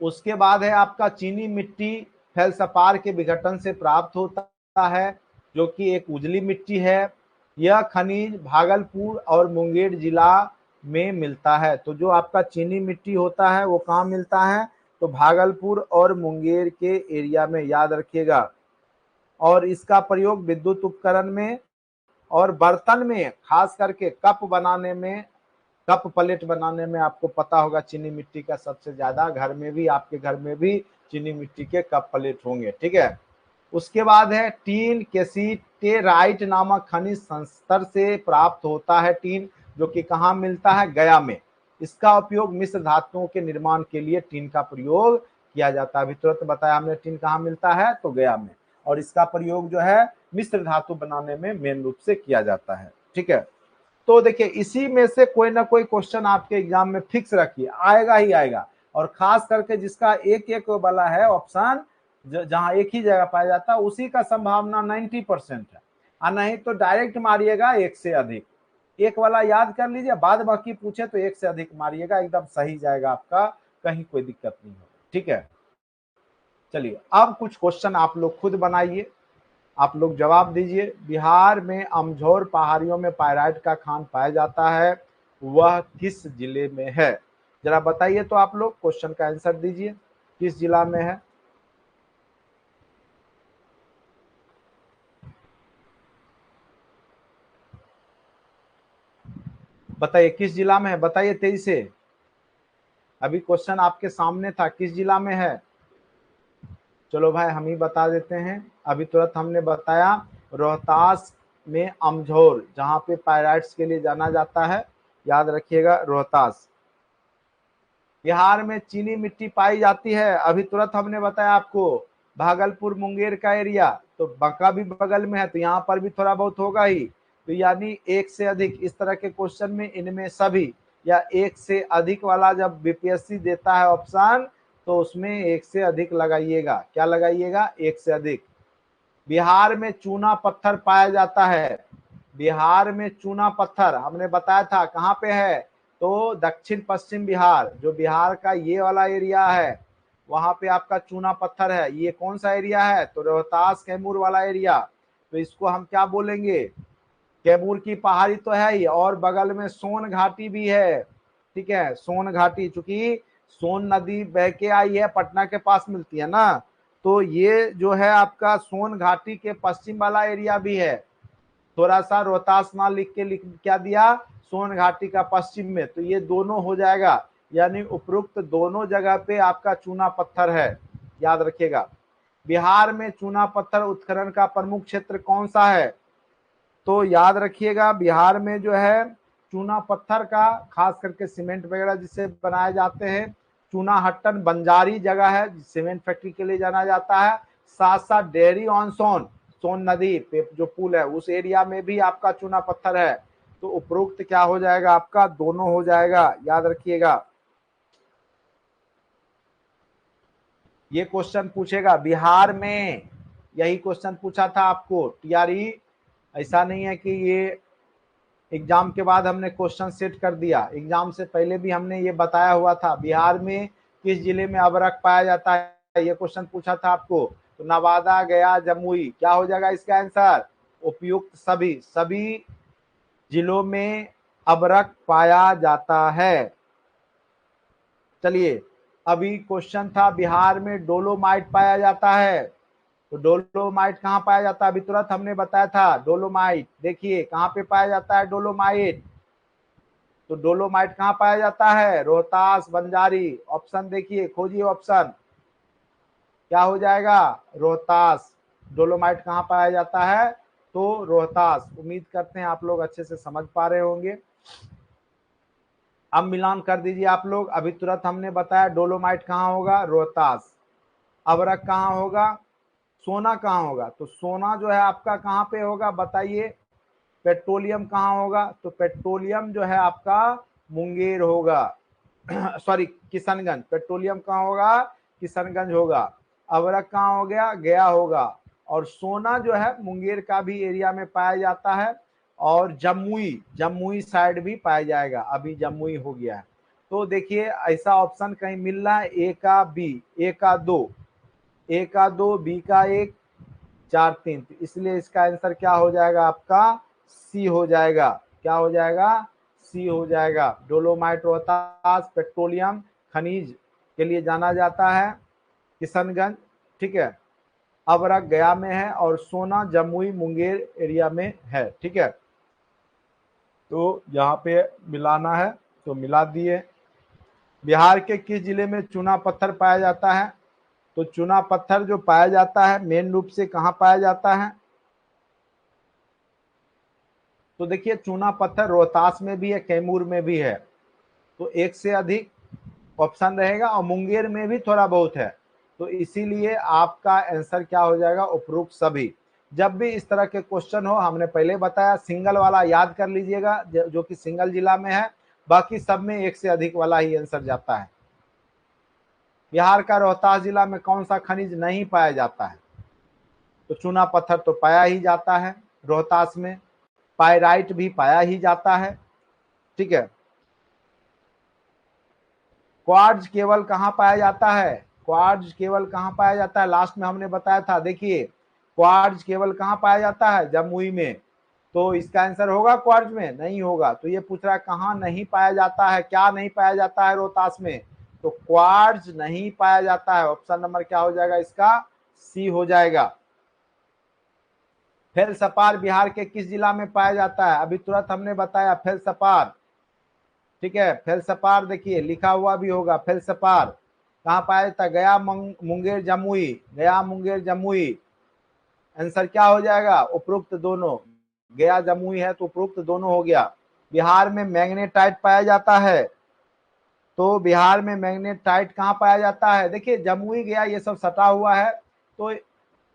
उसके बाद है आपका चीनी मिट्टी फेल्सपार के विघटन से प्राप्त होता है, जो कि एक उजली मिट्टी है। यह खनिज भागलपुर और मुंगेर जिला में मिलता है। तो जो आपका चीनी मिट्टी होता है वो कहाँ मिलता है, तो भागलपुर और मुंगेर के एरिया में, याद रखिएगा। और इसका प्रयोग विद्युत उपकरण में और बर्तन में, खास करके कप बनाने में, कप प्लेट बनाने में आपको पता होगा चीनी मिट्टी का सबसे ज्यादा, घर में भी, आपके घर में भी चीनी मिट्टी के कप प्लेट होंगे। ठीक है, उसके बाद है टीन कैसीटेराइट नामक खनिज संस्तर से प्राप्त होता है। टीन जो कि कहाँ मिलता है, गया में। इसका उपयोग मिश्र धातुओं के निर्माण के लिए टीन का प्रयोग किया जाता है। अभी तुरंत बताया हमने टीन कहाँ मिलता है, तो गया में। और इसका प्रयोग जो है मिश्र धातु बनाने में मेन रूप से किया जाता है। ठीक है, तो देखिए इसी में से कोई ना कोई क्वेश्चन आपके एग्जाम में फिक्स रखिए, आएगा ही आएगा। और खास करके जिसका एक एक वाला है ऑप्शन, जहां एक ही जगह पाया जाता है, उसी का संभावना 90% है। और नहीं तो डायरेक्ट मारिएगा एक से अधिक, एक वाला याद कर लीजिए, बाद बाकी पूछे तो एक से अधिक मारिएगा, एकदम सही जाएगा आपका, कहीं कोई दिक्कत नहीं होगा। ठीक है, चलिए अब कुछ क्वेश्चन आप लोग खुद बनाइए, आप लोग जवाब दीजिए। बिहार में अमझौर पहाड़ियों में पायराइट का खान पाया जाता है, वह किस जिले में है, जरा बताइए। तो आप लोग क्वेश्चन का आंसर दीजिए, किस जिला में है। बताइए किस जिला में है, बताइए तेजी से। अभी क्वेश्चन आपके सामने था, किस जिला में है। चलो भाई हम ही बता देते हैं, अभी तुरंत हमने बताया रोहतास में अमझौर, जहां पे पायराइट्स के लिए जाना जाता है, याद रखिएगा रोहतास। बिहार में चीनी मिट्टी पाई जाती है, अभी तुरंत हमने बताया आपको, भागलपुर मुंगेर का एरिया, तो बांका भी बगल में है, तो यहाँ पर भी थोड़ा बहुत होगा ही। तो यानी एक से अधिक, इस तरह के क्वेश्चन में इनमें सभी या एक से अधिक वाला जब बीपीएससी देता है ऑप्शन, तो उसमें एक से अधिक लगाइएगा। क्या लगाइएगा, एक से अधिक। बिहार में चूना पत्थर पाया जाता है, बिहार में चूना पत्थर हमने बताया था कहाँ पे है, तो दक्षिण पश्चिम बिहार, जो बिहार का ये वाला एरिया है वहां पे आपका चूना पत्थर है। ये कौन सा एरिया है, तो रोहतास कैमूर वाला एरिया। तो इसको हम क्या बोलेंगे, कैमूर की पहाड़ी तो है ही, और बगल में सोन घाटी भी है। ठीक है, सोन घाटी, चूंकि सोन नदी बह के आई है, पटना के पास मिलती है ना, तो ये जो है आपका सोन घाटी के पश्चिम वाला एरिया भी है। थोड़ा सा रोहतास ना लिख के क्या दिया, सोन घाटी का पश्चिम में, तो ये दोनों हो जाएगा। यानी उपरोक्त दोनों जगह पे आपका चूना पत्थर है, याद रखिएगा। बिहार में चूना पत्थर उत्खनन का प्रमुख क्षेत्र कौन सा है? तो याद रखिएगा, बिहार में जो है चूना पत्थर का, खास करके सीमेंट वगैरह जिससे बनाए जाते हैं, चूना हट्टन बंजारी जगह है, सीमेंट फैक्ट्री के लिए जाना जाता है। साथ साथ डेयरी ऑन सोन, सोन नदी पे जो पुल है उस एरिया में भी आपका चूना पत्थर है। तो उपरोक्त क्या हो जाएगा आपका? दोनों हो जाएगा, याद रखिएगा। ये क्वेश्चन पूछेगा बिहार में, यही क्वेश्चन पूछा था आपको टीआरई। ऐसा नहीं है कि ये एग्जाम के बाद हमने क्वेश्चन सेट कर दिया, एग्जाम से पहले भी हमने ये बताया हुआ था। बिहार में किस जिले में अबरख पाया जाता है, ये क्वेश्चन पूछा था आपको। तो नवादा, गया, जमुई, क्या हो जाएगा इसका आंसर? उपयुक्त सभी, सभी जिलों में अबरख पाया जाता है। चलिए, अभी क्वेश्चन था बिहार में डोलोमाइट पाया जाता है, तो डोलोमाइट कहाँ पाया जाता है? अभी तुरंत हमने बताया था डोलोमाइट। देखिए कहाँ पे पाया जाता है डोलोमाइट? तो डोलोमाइट कहाँ पाया जाता है? रोहतास, बंजारी। ऑप्शन देखिए, खोजिए ऑप्शन, क्या हो जाएगा? रोहतास। डोलोमाइट कहाँ पाया जाता है? तो रोहतास। उम्मीद करते हैं आप लोग अच्छे से समझ पा रहे होंगे। अब मिलान कर दीजिए आप लोग। अभी तुरंत हमने बताया डोलोमाइट कहाँ होगा? रोहतास। अबरख कहाँ होगा? सोना कहाँ होगा? तो सोना जो है आपका कहाँ पे होगा बताइए? पेट्रोलियम कहाँ होगा? तो पेट्रोलियम जो है आपका मुंगेर होगा। सॉरी, किशनगंज। पेट्रोलियम कहाँ होगा? किशनगंज होगा। अबरख कहाँ हो गया? गया होगा। और सोना जो है मुंगेर का भी एरिया में पाया जाता है, और जमुई, जमुई साइड भी पाया जाएगा। अभी जमुई हो गया है। तो देखिए ऐसा ऑप्शन कहीं मिल रहा है, ए का बी, ए का दो, ए का दो, बी का एक, 4 3, इसलिए इसका आंसर क्या हो जाएगा आपका? सी हो जाएगा। क्या हो जाएगा? सी हो जाएगा। डोलोमाइट रोहतास पेट्रोलियम खनिज के लिए जाना जाता है, किशनगंज, ठीक है। अबरख गया में है, और सोना जमुई मुंगेर एरिया में है, ठीक है। तो यहाँ पे मिलाना है तो मिला दिए। बिहार के किस जिले में चूना पत्थर पाया जाता है? तो चूना पत्थर जो पाया जाता है मेन रूप से कहाँ पाया जाता है? तो देखिए चूना पत्थर रोहतास में भी है, कैमूर में भी है, तो एक से अधिक ऑप्शन रहेगा, और मुंगेर में भी थोड़ा बहुत है। तो इसीलिए आपका आंसर क्या हो जाएगा? उपरोक्त सभी। जब भी इस तरह के क्वेश्चन हो, हमने पहले बताया सिंगल वाला याद कर लीजिएगा, जो कि सिंगल जिला में है, बाकी सब में एक से अधिक वाला ही आंसर जाता है। बिहार का रोहतास जिला में कौन सा खनिज नहीं पाया जाता है? तो चूना पत्थर तो पाया ही जाता है रोहतास में, पायराइट भी पाया ही जाता है, ठीक है। क्वार्ट्ज केवल कहाँ पाया जाता है? क्वार्ट्ज केवल कहाँ पाया जाता है? लास्ट में हमने बताया था, देखिए क्वार्ट्ज केवल कहाँ पाया जाता है? जमुई में। तो इसका आंसर होगा क्वार्ट्ज में? नहीं होगा। तो ये पूछ रहा है कहाँ नहीं पाया जाता है, क्या नहीं पाया जाता है रोहतास में? तो क्वार्ट्ज नहीं पाया जाता है। ऑप्शन नंबर क्या हो जाएगा इसका? सी हो जाएगा। फेलसपार बिहार के किस जिला में पाया जाता है? अभी तुरंत हमने बताया फेलसपार, ठीक है। फेलसपार देखिए लिखा हुआ भी होगा, फेलसपार कहाँ पाया जाता है? गया, मुंगेर, जमुई। गया, मुंगेर, जमुई। आंसर क्या हो जाएगा? उपरोक्त दोनों। गया जमुई है तो उपरोक्त दोनों हो गया। बिहार में मैग्नेटाइट पाया जाता है, तो बिहार में मैग्नेटाइट कहाँ पाया जाता है? देखिए जमुई, गया ये सब सटा हुआ है, तो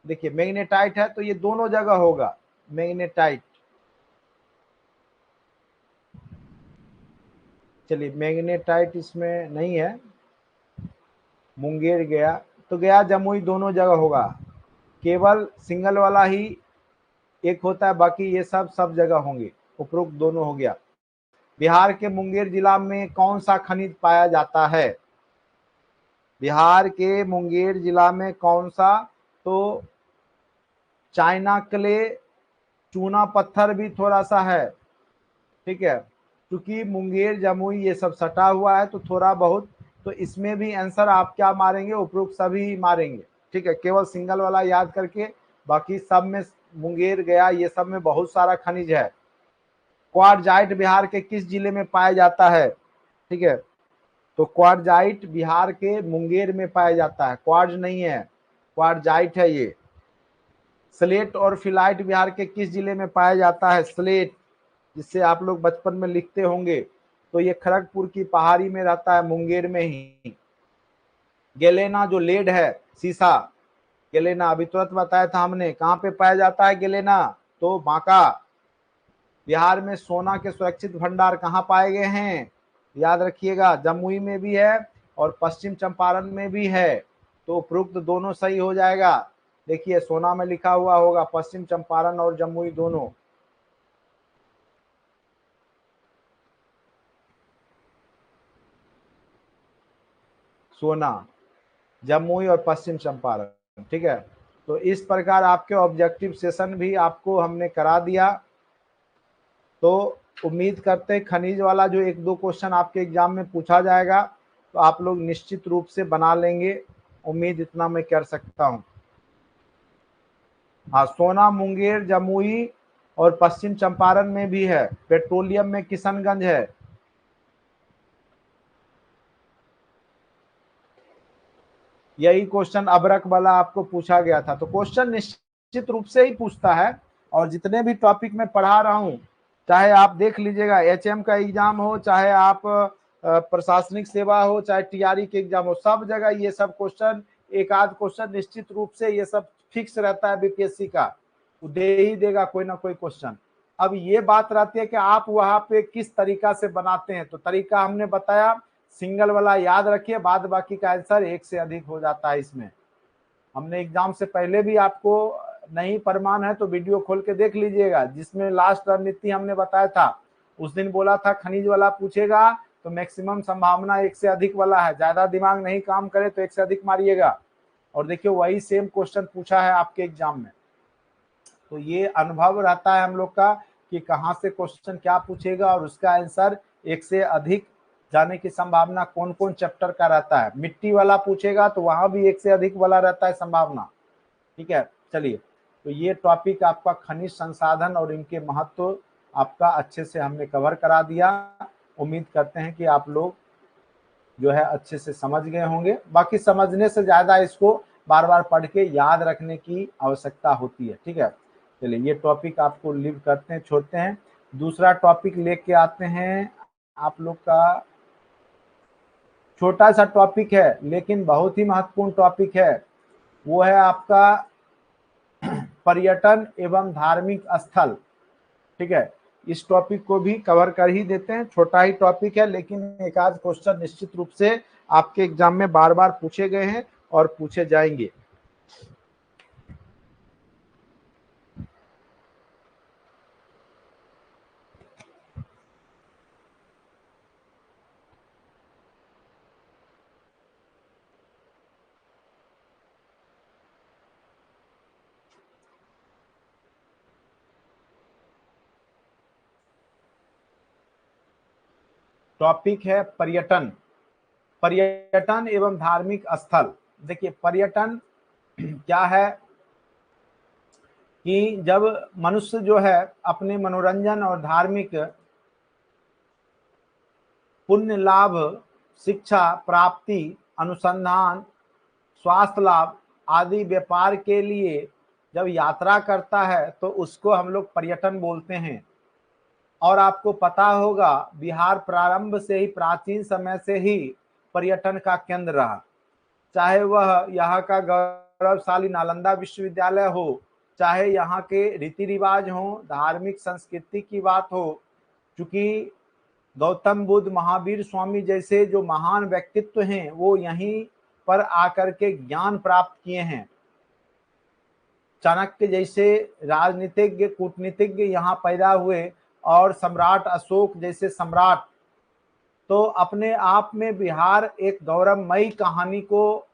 देखिए मैग्नेटाइट है तो ये दोनों जगह होगा मैग्नेटाइट। चलिए मैग्नेटाइट इसमें नहीं है, मुंगेर, गया, तो गया जमुई दोनों जगह होगा, केवल सिंगल वाला ही एक होता है, बाकी ये सब सब जगह होंगे। उपरोक्त दोनों हो गया। बिहार के मुंगेर जिला में कौन सा खनिज पाया जाता है? बिहार के मुंगेर जिला में कौन सा? तो चाइना क्ले, चूना पत्थर भी थोड़ा सा है, ठीक है। क्योंकि मुंगेर जमुई ये सब सटा हुआ है तो थोड़ा बहुत, तो इसमें भी आंसर आप क्या मारेंगे? उपरोक्त सभी मारेंगे, ठीक है। केवल सिंगल वाला याद करके, बाकी सब में मुंगेर, गया ये सब में बहुत सारा खनिज है। क्वार्टजाइट बिहार के किस जिले में पाया जाता है? ठीक है, तो क्वार्टजाइट बिहार के मुंगेर में पाया जाता है, क्वार्ट्ज नहीं है। क्वार्जाइट है ये। स्लेट और फिलाइट बिहार के किस जिले में पाया जाता है? स्लेट, जिससे आप लोग बचपन में लिखते होंगे, तो ये खड़गपुर की पहाड़ी में रहता है, मुंगेर में ही। गेलेना जो लेड है, सीसा, गेलेना अभी तुरंत बताया था हमने, कहाँ पे पाया जाता है गेलेना? तो बांका। बिहार में सोना के सुरक्षित भंडार कहाँ पाए गए हैं? याद रखिएगा, जमुई में भी है और पश्चिम चंपारण में भी है। तो उपरोक्त दोनों सही हो जाएगा। देखिए सोना में लिखा हुआ होगा, पश्चिम चंपारण और जमुई दोनों। सोना, जमुई और पश्चिम चंपारण, ठीक है। तो इस प्रकार आपके ऑब्जेक्टिव सेशन भी आपको हमने करा दिया। तो उम्मीद करते हैं खनिज वाला जो एक दो क्वेश्चन आपके एग्जाम में पूछा जाएगा तो आप लोग निश्चित रूप से बना लेंगे, उम्मीद इतना मैं कर सकता हूं। हाँ, सोना मुंगेर जमुई और पश्चिम चंपारण में भी है। पेट्रोलियम में किशनगंज है। यही क्वेश्चन अबरक वाला आपको पूछा गया था। तो क्वेश्चन निश्चित रूप से ही पूछता है। और जितने भी टॉपिक मैं पढ़ा रहा हूं, चाहे आप देख लीजिएगा एचएम का एग्जाम हो, चाहे आप प्रशासनिक सेवा हो, चाहे टीआरई के एग्जाम हो, सब जगह ये सब क्वेश्चन, एक आध क्वेश्चन निश्चित रूप से ये सब फिक्स रहता है बीपीएससी का, वो दे ही देगा कोई ना कोई क्वेश्चन। अब ये बात रहती है कि आप वहां पे किस तरीका से बनाते हैं। तो तरीका हमने बताया, सिंगल वाला याद रखिए, बाद बाकी का आंसर एक से अधिक हो जाता है इसमें। हमने एग्जाम से पहले भी आपको नहीं प्रमाण है तो वीडियो खोल के देख लीजिएगा, जिसमें लास्ट रणनीति हमने बताया था। उस दिन बोला था खनिज वाला पूछेगा तो मैक्सिमम संभावना एक से अधिक वाला है, ज्यादा दिमाग नहीं काम करे तो एक से अधिक मारिएगा। और देखिए वही सेम क्वेश्चन पूछा है आपके एग्जाम में। तो ये अनुभव रहता है हम लोग का कि कहाँ से क्वेश्चन क्या पूछेगा और उसका आंसर एक से अधिक जाने की संभावना कौन कौन चैप्टर का रहता है। मिट्टी वाला पूछेगा तो वहां भी एक से अधिक वाला रहता है संभावना, ठीक है। चलिए, तो ये टॉपिक आपका खनिज संसाधन और इनके महत्व आपका अच्छे से हमने कवर करा दिया। उम्मीद करते हैं कि आप लोग जो है अच्छे से समझ गए होंगे। बाकी समझने से ज्यादा इसको बार बार पढ़ के याद रखने की आवश्यकता होती है, ठीक है। चलिए, ये टॉपिक आपको लीव करते हैं, छोड़ते हैं। दूसरा टॉपिक लेके आते हैं आप लोग का। छोटा सा टॉपिक है लेकिन बहुत ही महत्वपूर्ण टॉपिक है। वो है आपका पर्यटन एवं धार्मिक स्थल, ठीक है। इस टॉपिक को भी कवर कर ही देते हैं। छोटा ही टॉपिक है लेकिन एक आध क्वेश्चन निश्चित रूप से आपके एग्जाम में बार बार पूछे गए हैं और पूछे जाएंगे। टॉपिक है पर्यटन, पर्यटन एवं धार्मिक स्थल। देखिए पर्यटन क्या है कि जब मनुष्य जो है अपने मनोरंजन और धार्मिक पुण्य लाभ, शिक्षा प्राप्ति, अनुसंधान, स्वास्थ्य लाभ आदि व्यापार के लिए जब यात्रा करता है तो उसको हम लोग पर्यटन बोलते हैं। और आपको पता होगा बिहार प्रारंभ से ही, प्राचीन समय से ही पर्यटन का केंद्र रहा। चाहे वह यहाँ का गौरवशाली नालंदा विश्वविद्यालय हो, चाहे यहाँ के रीति रिवाज हो, धार्मिक संस्कृति की बात हो। चूंकि गौतम बुद्ध, महावीर स्वामी जैसे जो महान व्यक्तित्व हैं वो यहीं पर आकर के ज्ञान प्राप्त किए हैं। चाणक्य जैसे राजनीतिज्ञ, कूटनीतिज्ञ यहाँ पैदा हुए और सम्राट अशोक जैसे सम्राट। तो अपने आप में बिहार एक गौरवमयी कहानी को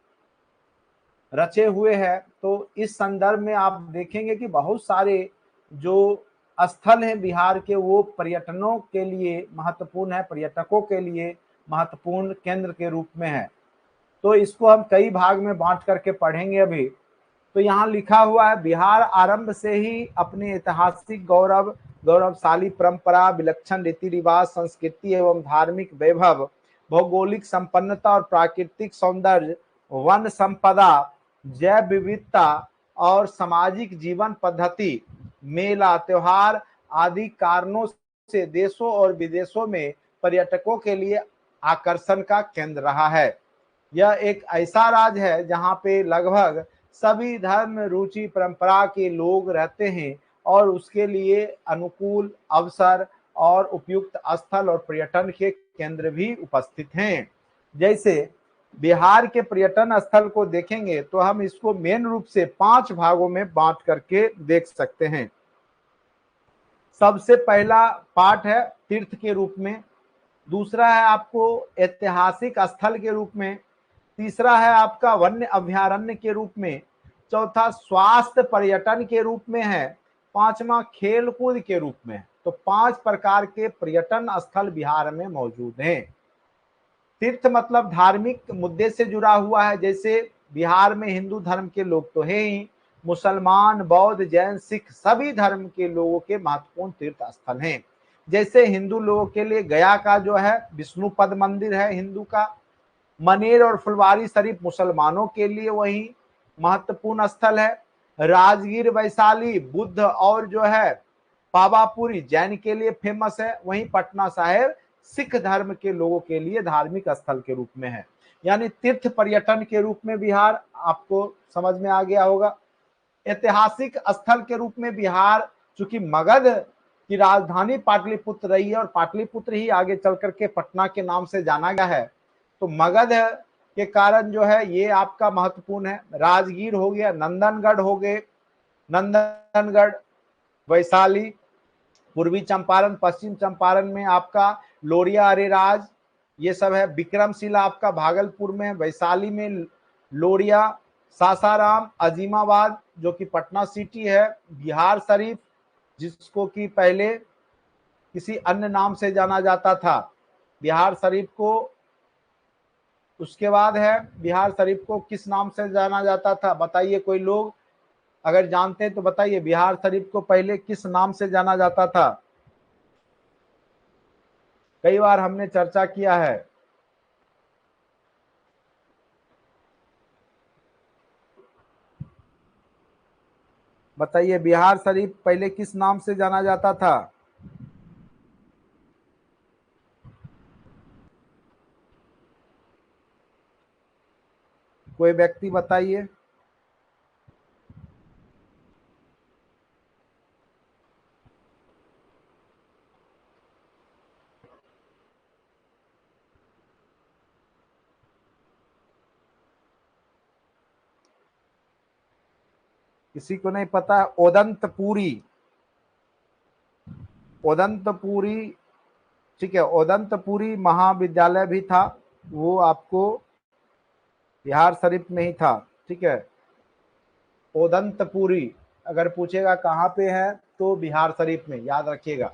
रचे हुए है। तो इस संदर्भ में आप देखेंगे कि बहुत सारे जो स्थल हैं बिहार के वो पर्यटनों के लिए महत्वपूर्ण है, पर्यटकों के लिए महत्वपूर्ण केंद्र के रूप में है। तो इसको हम कई भाग में बांट करके पढ़ेंगे अभी। तो यहाँ लिखा हुआ है बिहार आरंभ से ही अपने ऐतिहासिक गौरव, गौरवशाली परंपरा, विलक्षण रीति रिवाज, संस्कृति एवं धार्मिक वैभव, भौगोलिक संपन्नता और प्राकृतिक सौंदर्य, वन संपदा जैव विविधता और सामाजिक जीवन पद्धति, मेला, त्योहार आदि कारणों से देशों और विदेशों में पर्यटकों के लिए आकर्षण का केंद्र रहा है। यह एक ऐसा राज्य है जहां पे लगभग सभी धर्म, रुचि, परंपरा के लोग रहते हैं और उसके लिए अनुकूल अवसर और उपयुक्त स्थल और पर्यटन के केंद्र भी उपस्थित हैं। जैसे बिहार के पर्यटन स्थल को देखेंगे तो हम इसको मेन रूप से 5 भागों में बांट करके देख सकते हैं। सबसे पहला पार्ट है तीर्थ के रूप में, दूसरा है आपको ऐतिहासिक स्थल के रूप में, तीसरा है आपका वन्य अभयारण्य के रूप में, चौथा स्वास्थ्य पर्यटन के रूप में है, पांचवा खेल कूद के रूप में। तो 5 प्रकार के पर्यटन स्थल बिहार में मौजूद हैं। तीर्थ मतलब धार्मिक मुद्दे से जुड़ा हुआ है, जैसे बिहार में हिंदू धर्म के लोग तो है ही, मुसलमान, बौद्ध, जैन, सिख सभी धर्म के लोगों के महत्वपूर्ण तीर्थ स्थल हैं। जैसे हिंदू लोगों के लिए गया का जो है विष्णुपद मंदिर है हिंदू का, मनेर और फुलवारी शरीफ मुसलमानों के लिए वही महत्वपूर्ण स्थल है, राजगीर वैशाली बुद्ध और जो है पावापुरी जैन के लिए फेमस है, वहीं पटना साहिब सिख धर्म के लोगों के लिए धार्मिक स्थल के रूप में है। यानी तीर्थ पर्यटन के रूप में बिहार आपको समझ में आ गया होगा। ऐतिहासिक स्थल के रूप में बिहार, चूंकि मगध की राजधानी पाटलिपुत्र रही है और पाटलिपुत्र ही आगे चल करके पटना के नाम से जाना गया है, तो मगध के कारण जो है ये आपका महत्वपूर्ण है। राजगीर हो गया, नंदनगढ़ हो गए, नंदनगढ़, वैशाली, पूर्वी चंपारण, पश्चिम चंपारण में आपका लोरिया अरेराज, ये सब है। विक्रमशिला आपका भागलपुर में, वैशाली में लोरिया, सासाराम, अजीमाबाद जो कि पटना सिटी है, बिहार शरीफ जिसको कि पहले किसी अन्य नाम से जाना जाता था, बिहार शरीफ को, उसके बाद है बिहार शरीफ को किस नाम से जाना जाता था बताइए, कोई लोग अगर जानते हैं तो बताइए, बिहार शरीफ को पहले किस नाम से जाना जाता था? कई बार हमने चर्चा किया है। बताइए बिहार शरीफ पहले किस नाम से जाना जाता था? कोई व्यक्ति बताइए। किसी को नहीं पता? ओदंतपुरी, ओदंतपुरी, ठीक है, ओदंतपुरी महाविद्यालय भी था, वो आपको बिहार शरीफ में ही था, ठीक है। ओदंतपुरी अगर पूछेगा कहाँ पे है तो बिहार शरीफ में, याद रखिएगा।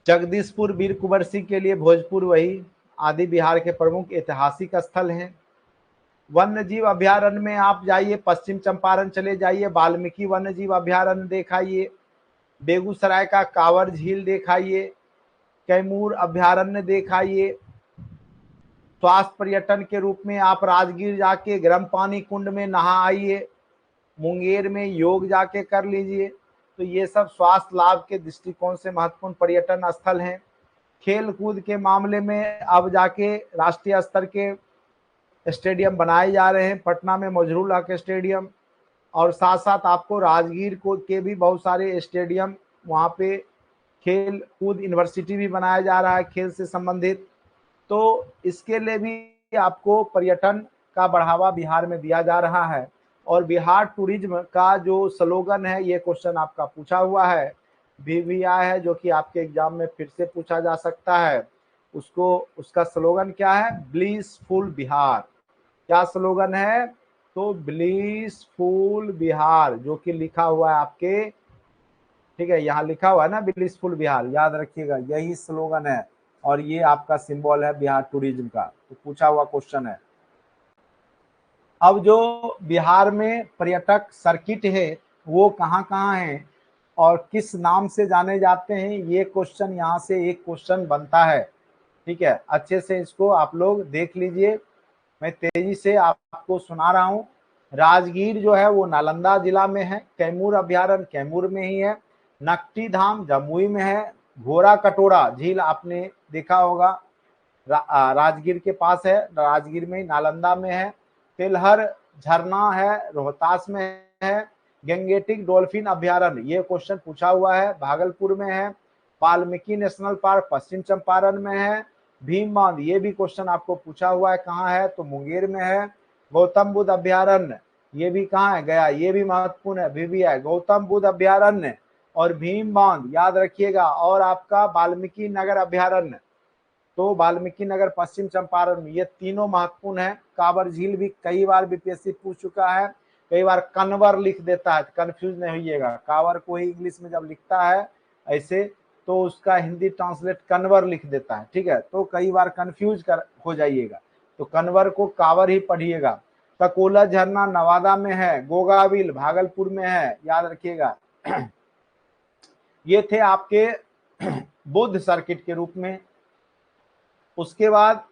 जगदीशपुर वीर कुंवर सिंह के लिए भोजपुर वही आदि बिहार के प्रमुख ऐतिहासिक स्थल हैं। वन्य जीव अभयारण्य में आप जाइए, पश्चिम चंपारण चले जाइए, वाल्मीकि वन्य जीव अभयारण्य देखाइए, बेगूसराय का कांवर झील देखाइए, कैमूर अभयारण्य देखाइए। स्वास्थ्य पर्यटन के रूप में आप राजगीर जाके गर्म पानी कुंड में नहा आइए, मुंगेर में योग जाके कर लीजिए। तो ये सब स्वास्थ्य लाभ के दृष्टिकोण से महत्वपूर्ण पर्यटन स्थल हैं। खेल कूद के मामले में अब जाके राष्ट्रीय स्तर के स्टेडियम बनाए जा रहे हैं, पटना में मजरूल हक स्टेडियम, और साथ साथ आपको राजगीर को के भी बहुत सारे स्टेडियम, वहाँ पे खेल कूद यूनिवर्सिटी भी बनाया जा रहा है खेल से संबंधित। तो इसके लिए भी आपको पर्यटन का बढ़ावा बिहार में दिया जा रहा है। और बिहार टूरिज्म का जो स्लोगन है, ये क्वेश्चन आपका पूछा हुआ है, भी आया है, जो कि आपके एग्जाम में फिर से पूछा जा सकता है। उसको, उसका स्लोगन क्या है? ब्लिसफुल बिहार। क्या स्लोगन है? तो ब्लिसफुल बिहार, जो कि लिखा हुआ है आपके, ठीक है, यहाँ लिखा हुआ है ना ब्लिसफुल बिहार, याद रखिएगा, यही स्लोगन है और ये आपका सिंबल है बिहार टूरिज्म का। तो पूछा हुआ क्वेश्चन है। अब जो बिहार में पर्यटक सर्किट है वो कहाँ कहाँ है और किस नाम से जाने जाते हैं, ये क्वेश्चन यहाँ से एक क्वेश्चन बनता है। ठीक है, अच्छे से इसको आप लोग देख लीजिए, मैं तेजी से आपको सुना रहा हूँ। राजगीर जो है वो नालंदा जिला में है, कैमूर अभ्यारण्य कैमूर में ही है, नकटी धाम जमुई में है, घोड़ा कटोरा झील आपने देखा होगा राजगीर के पास है, राजगीर में नालंदा में है, तिलहर झरना है रोहतास में है, गंगेटिक डॉल्फिन अभ्यारण्य ये क्वेश्चन पूछा हुआ है भागलपुर में है, वाल्मीकि नेशनल पार्क पश्चिम चंपारण में है, भीम बांध ये भी क्वेश्चन आपको पूछा हुआ है कहाँ है तो मुंगेर में है, गौतम बुद्ध अभ्यारण्य ये भी कहाँ है गया, ये भी महत्वपूर्ण है भी है गौतम बुद्ध अभ्यारण्य और भीम बांध याद रखिएगा, और आपका वाल्मीकि नगर अभ्यारण्य तो वाल्मीकि नगर पश्चिम चंपारण में, ये तीनों महत्वपूर्ण है। कांवर झील भी कई बार बीपीएससी पूछ चुका है, कई बार कन्वर लिख देता है, कंफ्यूज नहीं होइएगा, कांवर को ही इंग्लिश में जब लिखता है ऐसे तो उसका हिंदी ट्रांसलेट कन्वर लिख देता है, ठीक है, तो कई बार कंफ्यूज हो जाइएगा, तो कन्वर को कांवर ही पढ़िएगा। ककोला झरना नवादा में है, गोगाविल भागलपुर में है, याद रखिएगा। ये थे आपके बुद्ध सर्किट के रूप में। उसके बाद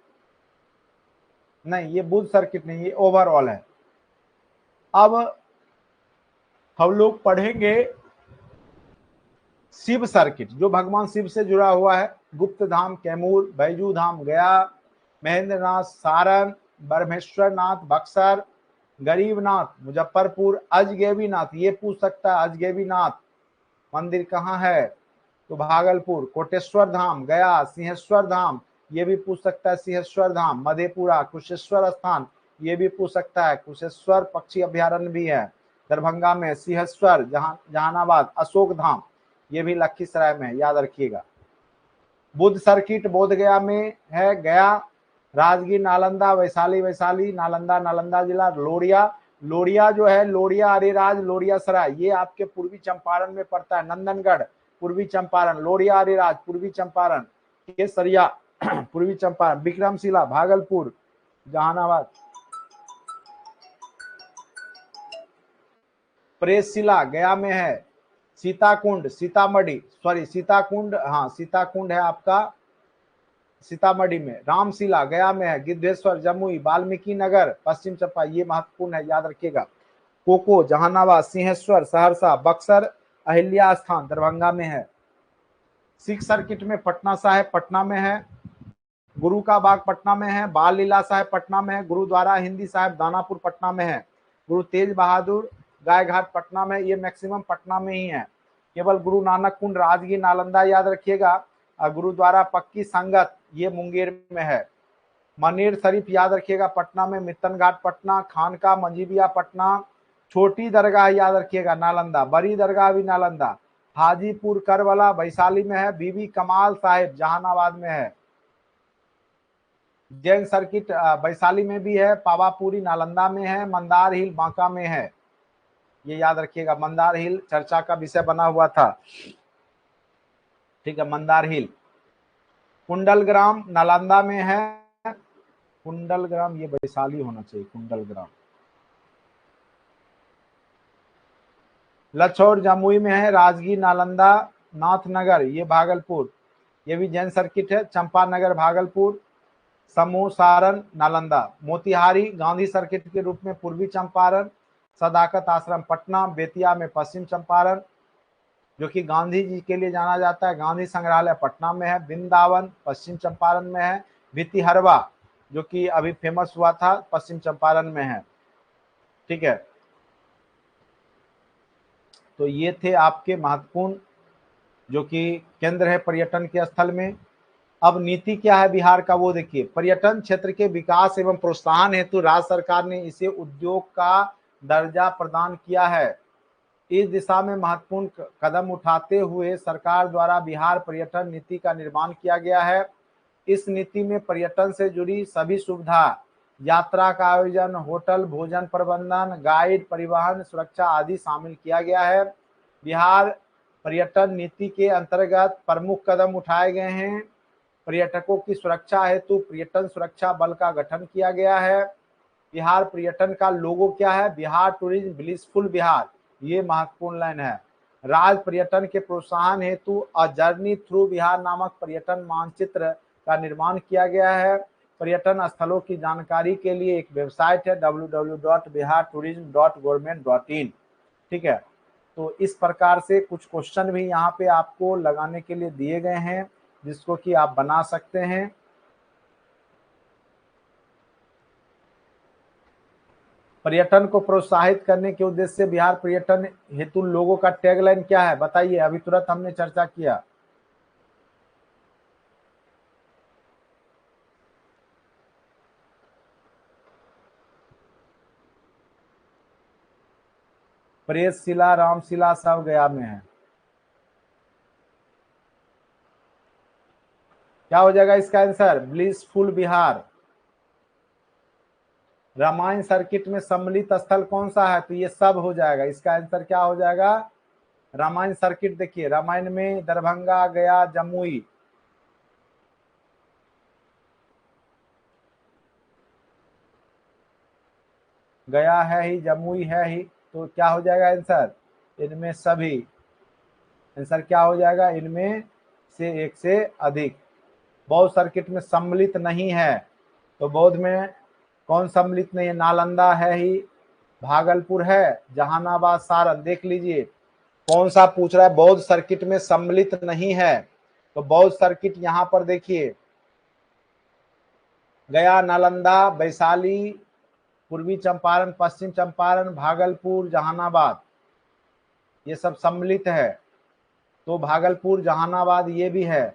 नहीं, ये बुद्ध सर्किट नहीं, ये ओवरऑल है। अब हम लोग पढ़ेंगे शिव सर्किट, जो भगवान शिव से जुड़ा हुआ है, गुप्त धाम कैमूर, बैजू धाम गया, महेंद्रनाथ सारण, ब्रह्मेश्वर नाथ बक्सर, गरीबनाथ मुजफ्फरपुर, अजगैबी नाथ ये पूछ सकता है, अजगैबी नाथ मंदिर कहाँ है तो भागलपुर, कोटेश्वर धाम गया, सिंहेश्वर धाम ये भी पूछ सकता है, सिंहेश्वर धाम मधेपुरा, कुशेश्वर स्थान ये भी पूछ सकता है, कुशेश्वर पक्षी अभ्यारण्य भी है दरभंगा में, सिंहेश्वर जहानाबाद, अशोक धाम ये भी लखीसराय में है, याद रखिएगा। बुद्ध सर्किट बोध गया में है, गया, राजगीर नालंदा, वैशाली वैशाली, नालंदा नालंदा जिला, लोरिया लोरिया जो है, लोरिया अरेराज लोरिया सराय ये आपके पूर्वी चंपारण में पड़ता है, नंदनगढ़ पूर्वी चंपारण, लोरिया अरेराज पूर्वी चंपारण, केसरिया पूर्वी चंपारण, विक्रमशिला भागलपुर, जहानाबाद, प्रेसशिला गया में है, सीताकुंड सीतामढ़ी, सॉरी सीताकुंड, हाँ सीताकुंड है आपका सीतामढ़ी में, रामशिला गया में है, गिद्धेश्वर जमुई, वाल्मीकि नगर पश्चिम चंपा ये महत्वपूर्ण है, याद रखिएगा। कोको जहानाबाद, सिंहेश्वर सहरसा, बक्सर अहिल्या स्थान दरभंगा में है। सिख सर्किट में पटना साहिब पटना में है, गुरु का बाग पटना में है, बाल लीला साहिब पटना में है, गुरुद्वारा हिंदी साहिब दानापुर पटना में है, गुरु तेज बहादुर गायघाट पटना में, ये मैक्सिमम पटना में ही है। केवल गुरु नानक कुंड राजगीर नालंदा याद रखिएगा, और गुरुद्वारा पक्की संगत ये मुंगेर में है। मनेर शरीफ याद रखिएगा पटना में, मित्तन घाट पटना, खानका मंजीबिया पटना, छोटी दरगाह याद रखिएगा नालंदा, बड़ी दरगाह भी नालंदा, हाजीपुर करबला वैशाली में है, बीबी कमाल साहिब जहानाबाद में है। जैन सर्किट वैशाली में भी है, पावापुरी नालंदा में है, मंदार हिल बांका में है, ये याद रखिएगा, मंदार हिल चर्चा का विषय बना हुआ था, ठीक है, मंदार हिल। कुंडलग्राम नालंदा में है, कुंडलग्राम ये वैशाली होना चाहिए, कुंडलग्राम, लछौर जमुई में है, राजगीर नालंदा, नाथनगर ये भागलपुर ये भी जैन सर्किट है, चंपानगर भागलपुर, समूह सारण नालंदा, मोतिहारी गांधी सर्किट के रूप में पूर्वी चंपारण, सदाकत आश्रम पटना, बेतिया में पश्चिम चंपारण जो कि गांधी जी के लिए जाना जाता है, गांधी संग्रहालय पटना में है, वृंदावन पश्चिम चंपारण में है, भितिहरवा जो कि अभी फेमस हुआ था पश्चिम चंपारण में है, ठीक है। तो ये थे आपके महत्वपूर्ण जो कि केंद्र है पर्यटन के स्थल में। अब नीति क्या है बिहार का वो देखिए, पर्यटन क्षेत्र के विकास एवं प्रोत्साहन हेतु राज्य सरकार ने इसे उद्योग का दर्जा प्रदान किया है। इस दिशा में महत्वपूर्ण कदम उठाते हुए सरकार द्वारा बिहार पर्यटन नीति का निर्माण किया गया है। इस नीति में पर्यटन से जुड़ी सभी सुविधा, यात्रा का आयोजन, होटल, भोजन प्रबंधन, गाइड, परिवहन, सुरक्षा आदि शामिल किया गया है। बिहार पर्यटन नीति के अंतर्गत प्रमुख कदम उठाए गए हैं। पर्यटकों की सुरक्षा हेतु पर्यटन सुरक्षा बल का गठन किया गया है। बिहार पर्यटन का लोगो क्या है, बिहार टूरिज्म ब्लिसफुल बिहार, ये महत्वपूर्ण लाइन है। राज्य पर्यटन के प्रोत्साहन हेतु अ जर्नी थ्रू बिहार नामक पर्यटन मानचित्र का निर्माण किया गया है। पर्यटन स्थलों की जानकारी के लिए एक वेबसाइट है www.bihartourism.government.in। ठीक है, तो इस प्रकार से कुछ क्वेश्चन भी यहाँ पे आपको लगाने के लिए दिए गए हैं जिसको कि आप बना सकते हैं। पर्यटन को प्रोत्साहित करने के उद्देश्य से बिहार पर्यटन हेतु लोगों का टैगलाइन क्या है, बताइए, अभी तुरंत हमने चर्चा किया। प्रेस शिला, रामशिला सब गया में है। क्या हो जाएगा इसका answer? Blissful Bihar. Ramayana circuit में सम्मिलित स्थल कौन सा है? तो ये सब हो जाएगा। इसका आंसर क्या हो जाएगा? रामायण सर्किट। देखिए, रामायण में दरभंगा, गया, जमुई। गया है ही, जमुई है ही, तो क्या हो जाएगा आंसर? इनमें सभी। आंसर क्या हो जाएगा? इनमें से एक से अधिक। बौद्ध सर्किट में सम्मिलित नहीं है, तो बौद्ध में कौन सम्मिलित नहीं है? नालंदा है ही, भागलपुर है, जहानाबाद, सारण। देख लीजिए कौन सा पूछ रहा है, बौद्ध सर्किट में सम्मिलित नहीं है। तो बौद्ध सर्किट यहां पर देखिए, गया, नालंदा, वैशाली, पूर्वी चंपारण, पश्चिम चंपारण, भागलपुर, जहानाबाद, ये सब सम्मिलित है। तो भागलपुर, जहानाबाद ये भी है,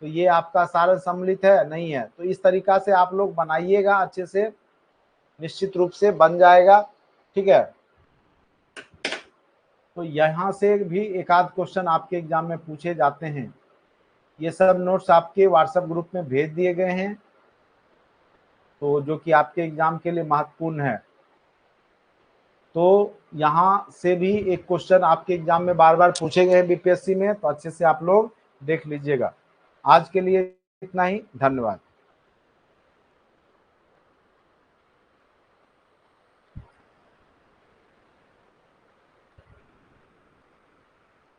तो ये आपका सारण सम्मिलित है, नहीं है। तो इस तरीका से आप लोग बनाइएगा, अच्छे से निश्चित रूप से बन जाएगा। ठीक है, तो यहां से भी एक आध क्वेश्चन आपके एग्जाम में पूछे जाते हैं। ये सब नोट्स आपके व्हाट्सएप ग्रुप में भेज दिए गए हैं, तो जो कि आपके एग्जाम के लिए महत्वपूर्ण है। तो यहां से भी एक क्वेश्चन आपके एग्जाम में बार बार पूछे गए हैं बीपीएससी में, तो अच्छे से आप लोग देख लीजिएगा। आज के लिए इतना ही, धन्यवाद।